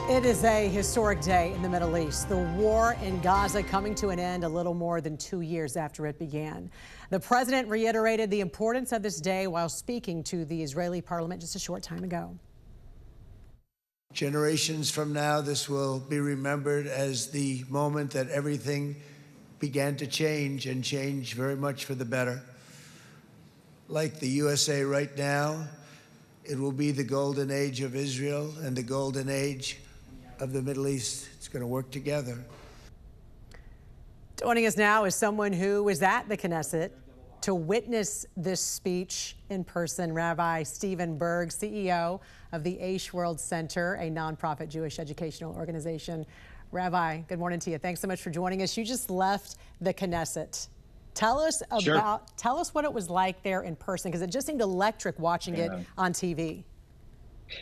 It is a historic day in the Middle East. The war in Gaza coming to an end a little more than 2 years after it began. The president reiterated the importance of this day while speaking to the Israeli parliament just a short time ago. Generations from now, this will be remembered as the moment that everything began to change, and change very much for the better. Like the USA right now, it will be the golden age of Israel and the golden age of the Middle East. It's going to work together. Joining us now is someone who was at the Knesset to witness this speech in person, Rabbi Stephen Berg, CEO of the Aish World Center, a nonprofit Jewish educational organization. Rabbi, good morning to you. Thanks so much for joining us. You just left the Knesset. Tell us what it was like there in person, because it just seemed electric watching it on TV.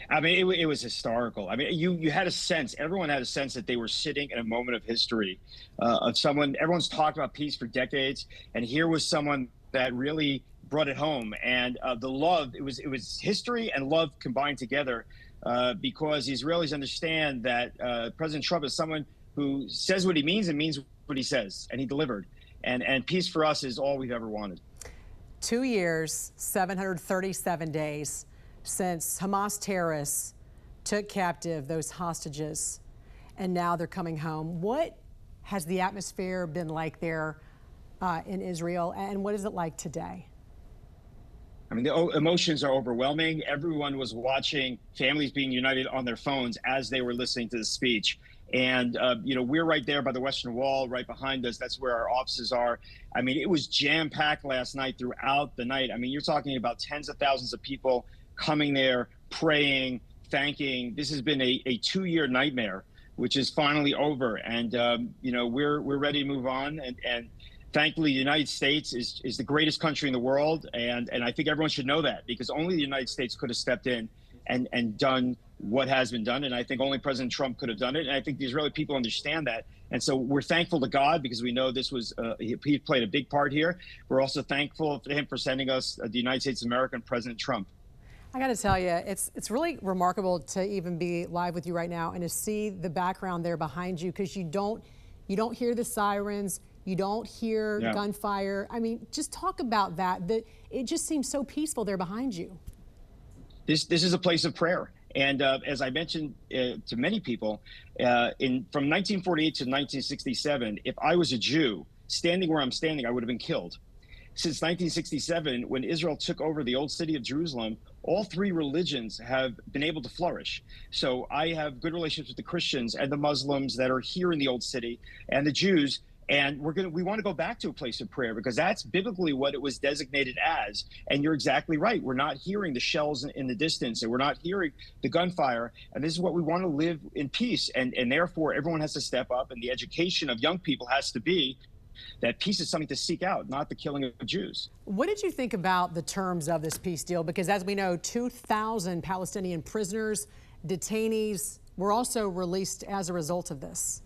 I mean, it was historical. I mean, you had a sense, everyone had a sense that they were sitting in a moment of history of someone. Everyone's talked about peace for decades, and here was someone that really brought it home. And the love, it was history and love combined together, because the Israelis understand that President Trump is someone who says what he means and means what he says, and he delivered. And peace for us is all we've ever wanted. 2 years, 737 days since Hamas terrorists took captive those hostages, and now they're coming home. What has the atmosphere been like there in Israel, and what is it like today? I mean, the emotions are overwhelming. Everyone was watching families being united on their phones as they were listening to the speech. And, you know, we're right there by the Western Wall, right behind us. That's where our offices are. I mean, it was jam-packed last night, throughout the night. I mean, you're talking about tens of thousands of people coming there, praying, thanking. This has been a 2-year nightmare, which is finally over. And, you know, we're ready to move on. And thankfully, the United States is the greatest country in the world. And I think everyone should know that, because only the United States could have stepped in and done what has been done. And I think only President Trump could have done it. And I think the Israeli people understand that. And so we're thankful to God, because we know this was, he played a big part here. We're also thankful to him for sending us the United States of America and President Trump. I got to tell you, it's really remarkable to even be live with you right now and to see the background there behind you, because you don't hear the sirens, you don't hear gunfire. I mean, just talk about that. It just seems so peaceful there behind you. This is a place of prayer. And as I mentioned to many people, from 1948 to 1967, if I was a Jew standing where I'm standing, I would have been killed. Since 1967, when Israel took over the old city of Jerusalem, all three religions have been able to flourish. So I have good relationships with the Christians and the Muslims that are here in the old city, and the Jews. And we want to go back to a place of prayer, because that's biblically what it was designated as. And you're exactly right. We're not hearing the shells in the distance, and we're not hearing the gunfire. And this is what we want to live in peace. And therefore, everyone has to step up, and the education of young people has to be that peace is something to seek out, not the killing of Jews. What did you think about the terms of this peace deal? Because as we know, 2,000 Palestinian prisoners, detainees were also released as a result of this.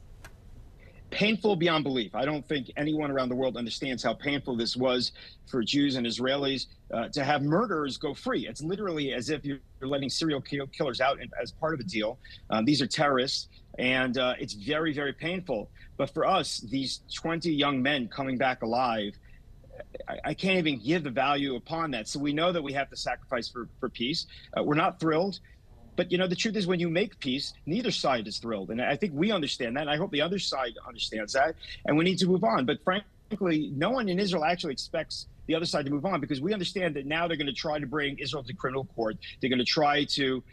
Painful beyond belief. I don't think anyone around the world understands how painful this was for Jews and Israelis to have murderers go free. It's literally as if you're letting serial killers out as part of a deal. These are terrorists, and it's very, very painful. But for us, these 20 young men coming back alive, I can't even give the value upon that. So we know that we have to sacrifice for peace. We're not thrilled. But, you know, the truth is, when you make peace, neither side is thrilled. And I think we understand that. And I hope the other side understands that. And we need to move on. But frankly, no one in Israel actually expects the other side to move on, because we understand that now they're going to try to bring Israel to criminal court. They're going to try to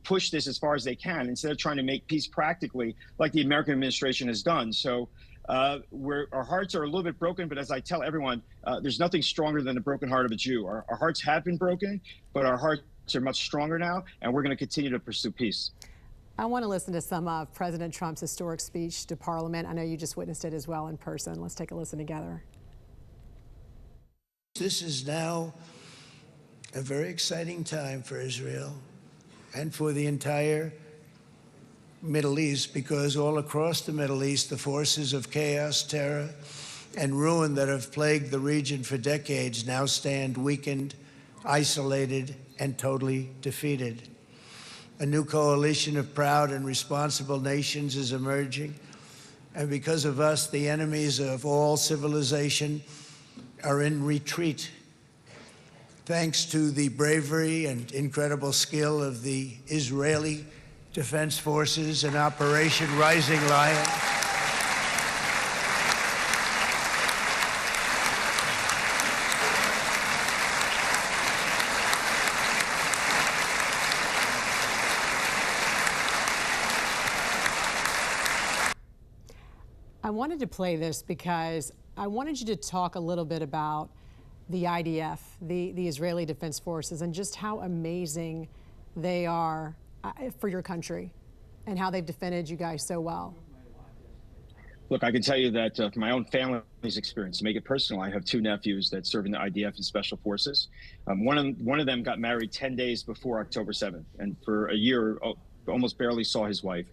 push this as far as they can, instead of trying to make peace practically, like the American administration has done. So our hearts are a little bit broken. But as I tell everyone, there's nothing stronger than the broken heart of a Jew. Our hearts have been broken, but our hearts are much stronger now, and we're going to continue to pursue peace. I want to listen to some of President Trump's historic speech to Parliament. I know you just witnessed it as well in person. Let's take a listen together. This is now a very exciting time for Israel and for the entire Middle East, because all across the Middle East, the forces of chaos, terror, and ruin that have plagued the region for decades now stand weakened, isolated, and totally defeated. A new coalition of proud and responsible nations is emerging. And because of us, the enemies of all civilization are in retreat. Thanks to the bravery and incredible skill of the Israeli Defense Forces and Operation Rising Lion, I wanted to play this because I wanted you to talk a little bit about the IDF, the Israeli Defense Forces, and just how amazing they are for your country and how they've defended you guys so well. Look, I can tell you that from my own family's experience, to make it personal, I have two nephews that serve in the IDF and Special Forces. One of them got married 10 days before October 7th, and for a year, almost barely saw his wife.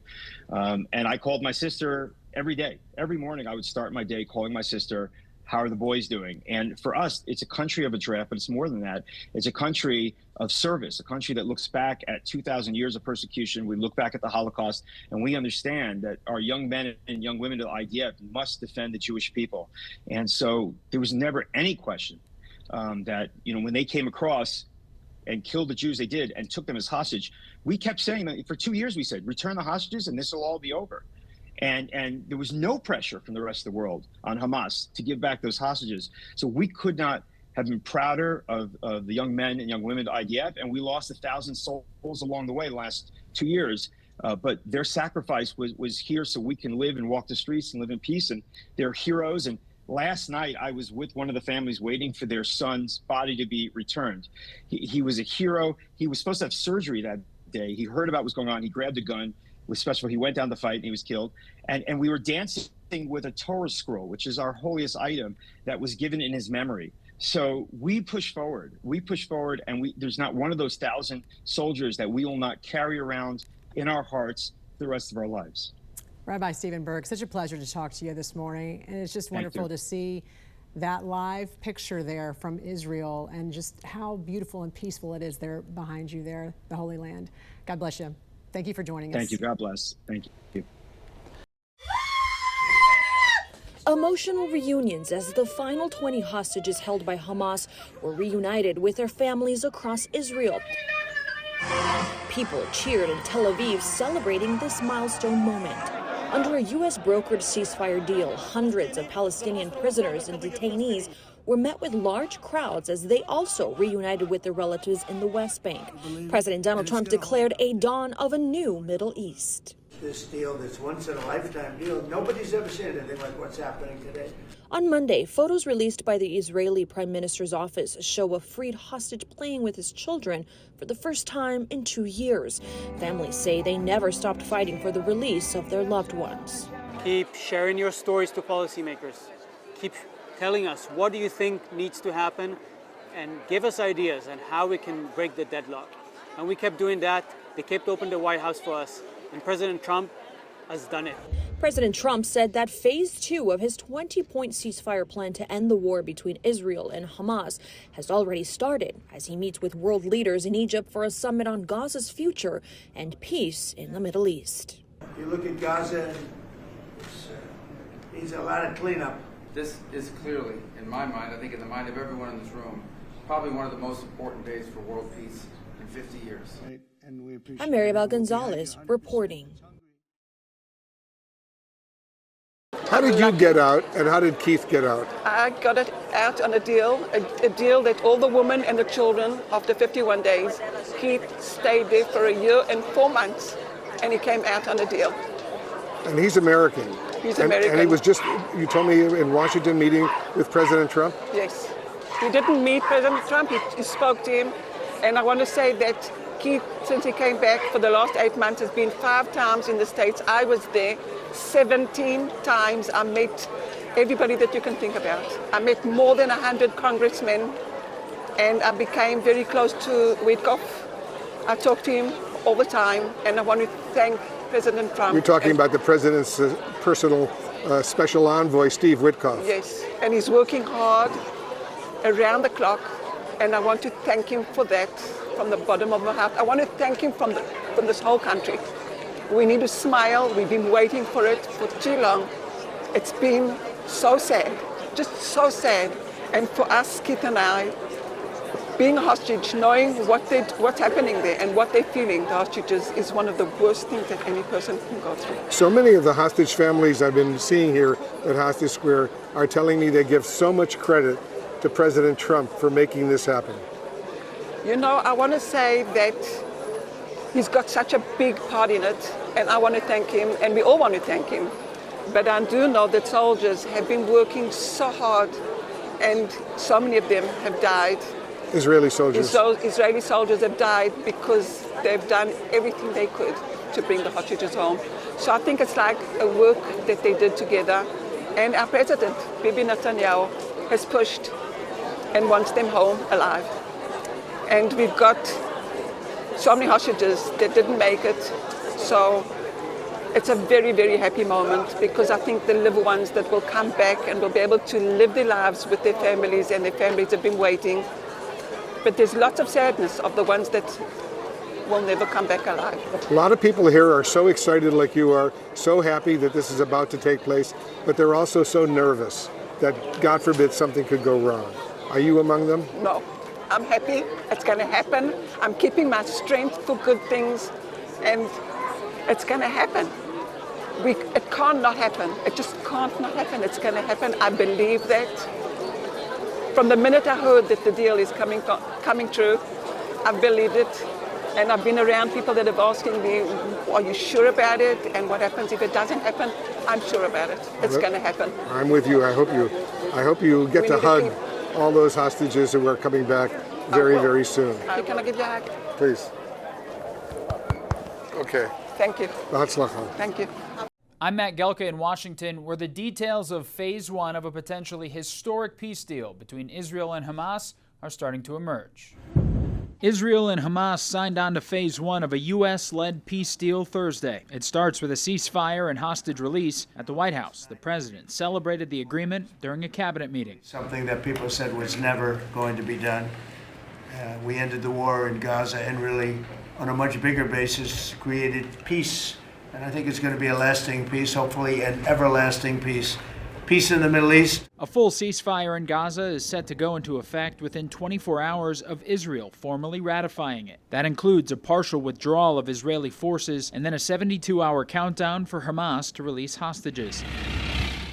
And I called my sister every day. Every morning, I would start my day calling my sister, how are the boys doing? And for us, it's a country of a draft, but it's more than that. It's a country of service, a country that looks back at 2,000 years of persecution. We look back at the Holocaust, and we understand that our young men and young women of the IDF must defend the Jewish people. And so there was never any question that, when they came across and killed the Jews they did and took them as hostage, we kept saying that for 2 years. We said, return the hostages and this will all be over. And there was no pressure from the rest of the world on Hamas to give back those hostages. So we could not have been prouder of the young men and young women of the IDF. And we lost 1,000 souls along the way the last 2 years. But their sacrifice was here so we can live and walk the streets and live in peace. And they're heroes. And last night, I was with one of the families waiting for their son's body to be returned. He was a hero. He was supposed to have surgery that day. He heard about what was going on. He grabbed a gun. Was special. He went down the fight and he was killed. And we were dancing with a Torah scroll, which is our holiest item that was given in his memory. So we push forward. And there's not one of those 1,000 soldiers that we will not carry around in our hearts the rest of our lives. Rabbi Stephen Berg, such a pleasure to talk to you this morning. And it's just wonderful to see that live picture there from Israel and just how beautiful and peaceful it is there behind you there, the Holy Land. God bless you. Thank you for joining us. Thank you. God bless. Thank you. Emotional reunions as the final 20 hostages held by Hamas were reunited with their families across Israel. People cheered in Tel Aviv celebrating this milestone moment. Under a U.S.-brokered ceasefire deal, hundreds of Palestinian prisoners and detainees were met with large crowds as they also reunited with their relatives in the West Bank. President Donald Trump declared a dawn of a new Middle East. This deal, this once-in-a-lifetime deal, nobody's ever seen anything like what's happening today. On Monday, photos released by the Israeli Prime Minister's office show a freed hostage playing with his children for the first time in 2 years. Families say they never stopped fighting for the release of their loved ones. Keep sharing your stories to policymakers. Keep telling us what do you think needs to happen and give us ideas on how we can break the deadlock. And we kept doing that. They kept open the White House for us. And President Trump has done it. President Trump said that phase 2 of his 20-point ceasefire plan to end the war between Israel and Hamas has already started as he meets with world leaders in Egypt for a summit on Gaza's future and peace in the Middle East. You look at Gaza, it needs a lot of cleanup. This is clearly, in my mind, I think in the mind of everyone in this room, probably one of the most important days for world peace in 50 years. Right. And we appreciate I'm Maribel Gonzalez reporting. How did you get out, and how did Keith get out? I got it out on a deal that all the women and the children, after 51 days, Keith stayed there for 1 year and 4 months, and he came out on a deal. And he's American. He's American. And he was just, you told me, in Washington meeting with President Trump? Yes. He didn't meet President Trump, he spoke to him, and I want to say that Keith, since he came back for the last 8 months, has been 5 times in the States. I was there 17 times. I met everybody that you can think about. I met more than 100 congressmen, and I became very close to Witkoff. I talked to him all the time, and I want to thank President Trump. You're talking about the president's personal special envoy, Steve Witkoff. Yes, and he's working hard around the clock, and I want to thank him for that from the bottom of my heart. I want to thank him from the from this whole country. We need to smile. We've been waiting for it for too long. It's been so sad, just so sad. And for us, Keith and I, being a hostage, knowing what's happening there and what they're feeling, the hostages, is one of the worst things that any person can go through. So many of the hostage families I've been seeing here at Hostage Square are telling me they give so much credit to President Trump for making this happen. You know, I want to say that he's got such a big part in it, and I want to thank him, and we all want to thank him. But I do know that soldiers have been working so hard, and so many of them have died. Israeli soldiers. Israeli soldiers have died because they've done everything they could to bring the hostages home. So I think it's like a work that they did together. And our president, Bibi Netanyahu, has pushed and wants them home alive. And we've got so many hostages that didn't make it. So it's a very, very happy moment, because I think the little ones that will come back and will be able to live their lives with their families, and their families have been waiting. But there's lots of sadness of the ones that will never come back alive. A lot of people here are so excited like you are, so happy that this is about to take place, but they're also so nervous that, God forbid, something could go wrong. Are you among them? No, I'm happy. It's going to happen. I'm keeping my strength for good things, and it's going to happen. It can't not happen. It just can't not happen. It's going to happen. I believe that. From the minute I heard that the deal is coming true, I believed it. And I've been around people that have asking me, are you sure about it? And what happens if it doesn't happen? I'm sure about it. It's going to happen. I'm with you. I hope you get to hug all those hostages who are coming back very, very soon. Can I give you a hug? Please. Okay. Thank you. Thank you. I'm Matt Gelka in Washington, where the details of Phase 1 of a potentially historic peace deal between Israel and Hamas are starting to emerge. Israel and Hamas signed on to Phase 1 of a U.S.-led peace deal Thursday. It starts with a ceasefire and hostage release. At the White House, the president celebrated the agreement during a cabinet meeting. Something that people said was never going to be done. We ended the war in Gaza and really, on a much bigger basis, created peace. And I think it's going to be a lasting peace, hopefully an everlasting peace. Peace in the Middle East. A full ceasefire in Gaza is set to go into effect within 24 hours of Israel formally ratifying it. That includes a partial withdrawal of Israeli forces and then a 72-hour countdown for Hamas to release hostages.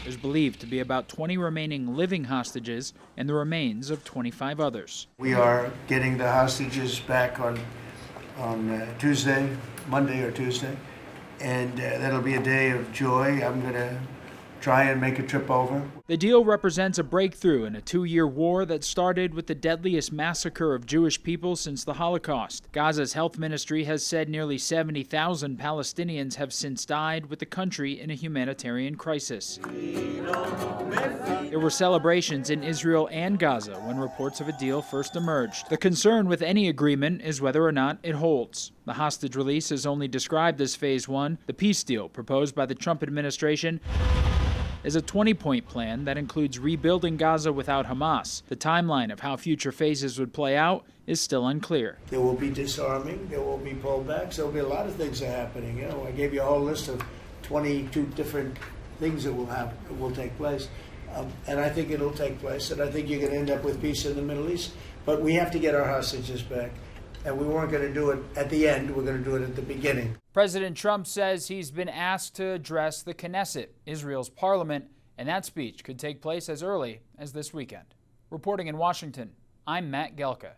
There's believed to be about 20 remaining living hostages and the remains of 25 others. We are getting the hostages back on Tuesday, Monday or Tuesday. And that'll be a day of joy. I'm going to try and make a trip over. The deal represents a breakthrough in a 2-year war that started with the deadliest massacre of Jewish people since the Holocaust. Gaza's health ministry has said nearly 70,000 Palestinians have since died, with the country in a humanitarian crisis. There were celebrations in Israel and Gaza when reports of a deal first emerged. The concern with any agreement is whether or not it holds. The hostage release is only described as Phase 1. The peace deal proposed by the Trump administration is a 20-point plan that includes rebuilding Gaza without Hamas. The timeline of how future phases would play out is still unclear. There will be disarming, there will be pullbacks, there will be a lot of things that are happening. You know, I gave you a whole list of 22 different things that will happen, will take place. And I think it'll take place, and I think you're going to end up with peace in the Middle East. But we have to get our hostages back. And we weren't going to do it at the end, we're going to do it at the beginning. President Trump says he's been asked to address the Knesset, Israel's parliament, and that speech could take place as early as this weekend. Reporting in Washington, I'm Matt Gelka.